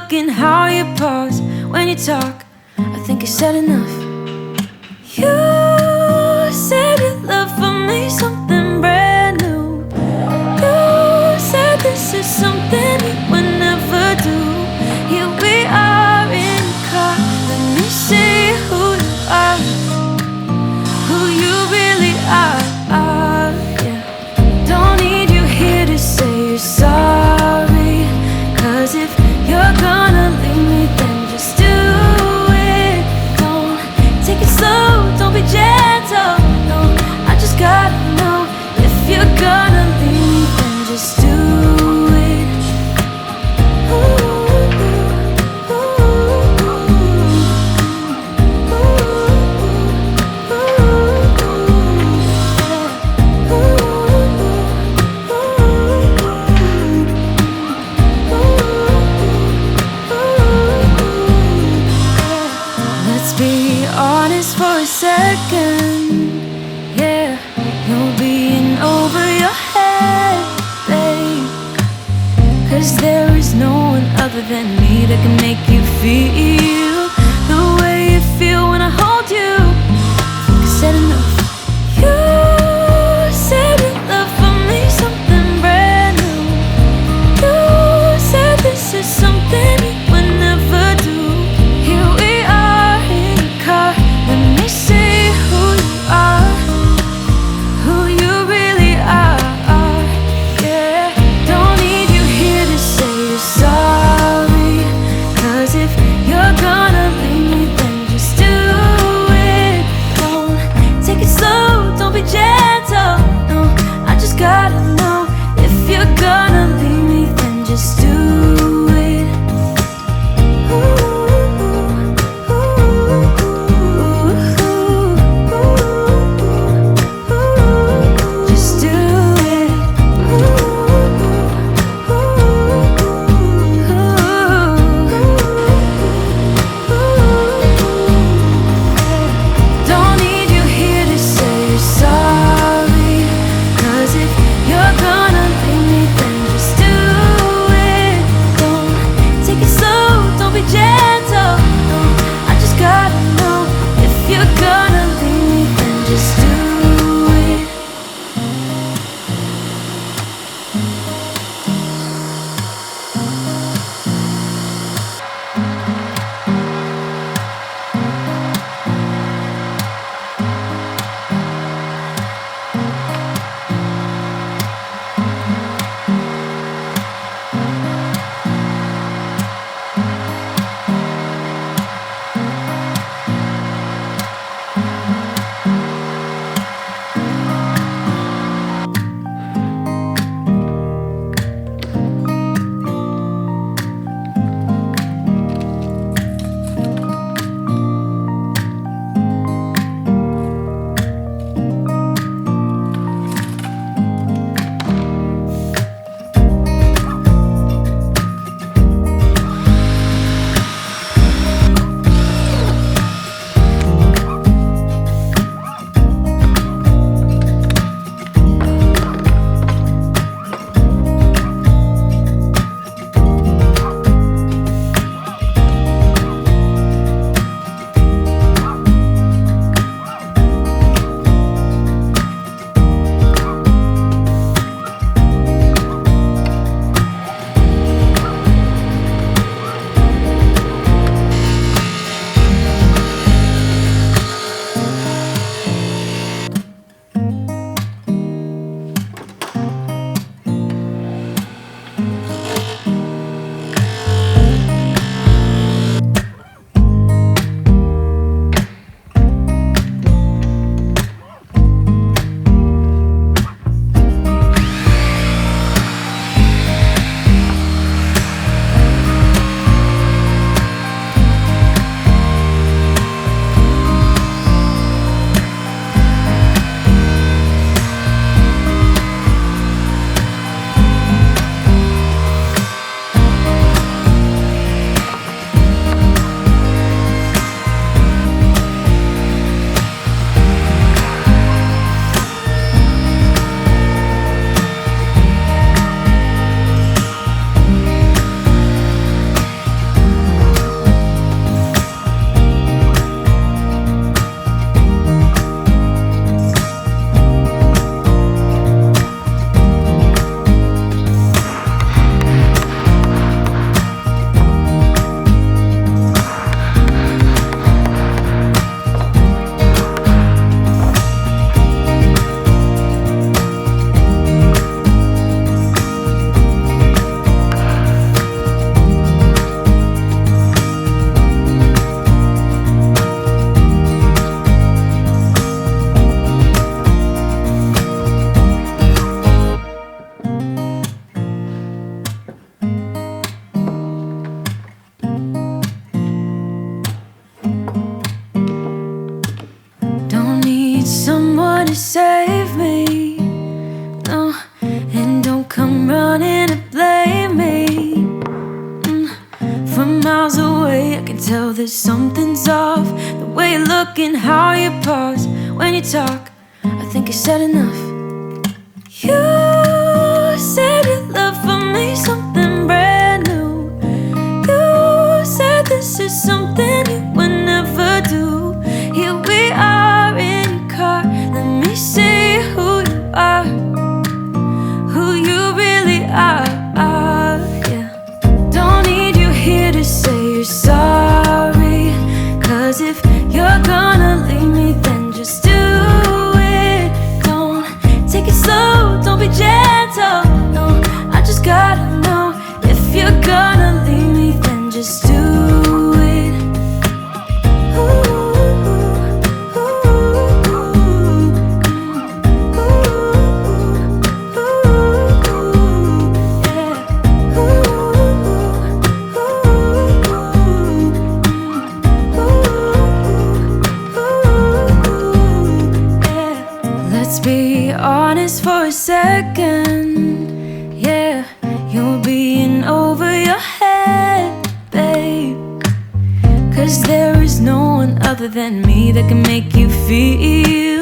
looking how you pause when you talk. I think I said enough. You said your love for me something brand new. You said this is something you would never do. Here we are in the car. Let me see who you are, who you really are. Yeah. Don't need you here to say you're sorry, 'cause if you're gonna leave me, then just do it. Don't take it slow, don't be gentle. No, I just gotta know, if you're gonna leave me, then just do it. Ooh, ooh, ooh, ooh, Let's be honest for a second. Yeah, you're being over your head, babe. 'Cause there is no one other than me that can make you feel the way you feel when I hold you. I said enough. You said your love for me something brand new. You said this is something you would never do. Here we are in the car. Let me see who you are, who you really are. Yeah, don't need you here to say you're sorry, 'cause if you're gonna leave me, then just do it. Don't take it slow, don't be gentle. No, I just gotta know, if you're gonna leave me, then just do it. Ooh, ooh, ooh, just do it. Don't need you here to say you're sorry, 'cause if you're gonna leave me, then just do it. Don't take it slow, don't be gentle. No, I just gotta know, if you're gonna leave me, then just do it. someone to save me. No, and don't come running to blame me. From miles away I can tell that something's off. The way you look and how you pause when you talk, I think I said enough. You said your love for me something brand new. You said this is something you would never do. Here we are in your car, let me see who you are, who you really are. Yeah. Don't need you here to say you're sorry, 'cause if you're gonna leave me then just do it. Don't take it slow, don't be gentle. No, I just gotta know, if you're gonna leave me then just do it. Ooh. Let's be honest for a second. Yeah, you're being over your head, babe. 'Cause there is no one other than me that can make you feel